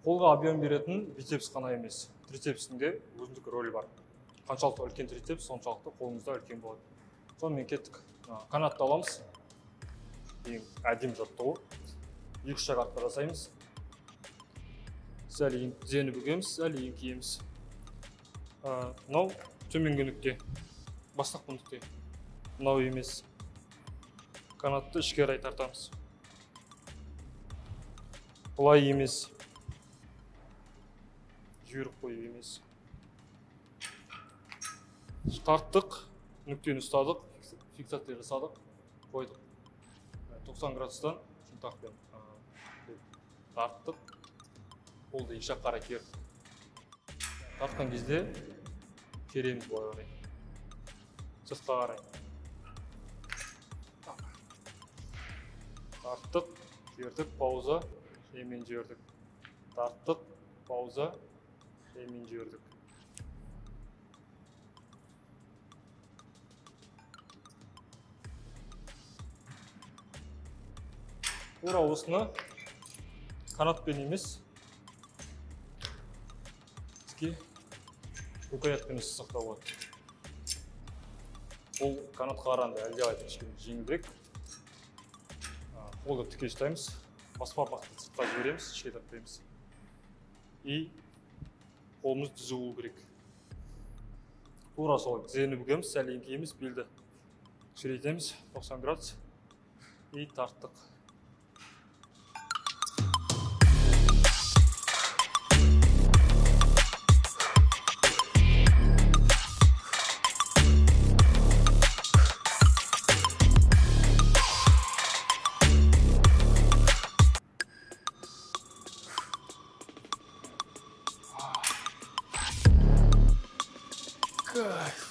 Қолға объем беретін бицепс қана емес. Трицепстің де өзіндік рөлі бар. Қаншалықты үлкен трицепс, соншалықты қолымызда үлкен болады. Сонымен кеттік. Канатты аламыз. Ең әдемі жаттығу. 2-3 артқа жасаймыз. Сәл тізені бүгеміз, сәл еңкейеміз. Мынау төменгі нүкте. Бастапқы нүкте. Мынау емес. Канатты ішке қарай тартамыз. Бұлай емес. Жүйрік қою емес. Тарттық, нүктені ұстадық, фиксация жасадық, қойдық. 90 градустан шынтақпен тарттық, қолды екі жаққа қарай кердік. Тартқан кезде кереміз былай қарай. Сыртқа қарай. Тарттық, жердік, пауза, емен жердік. Тарттық, пауза, емен жердік. Тура осыны канатпен емес, бізге рукоятпен сақтау болады. Ол канатқа қарағанда әлдеқайда кішкене жеңілірек. Қолды тіке ұстаймыз, баспа бақты сыртқа жібереміз, ішке тартпаймыз. И қолымыз түзу болу керек. Тура солай тізені бүгеміз, сәл еңкейміз, белді кішірейтеміз, 90 градус и тарттық. Кайф.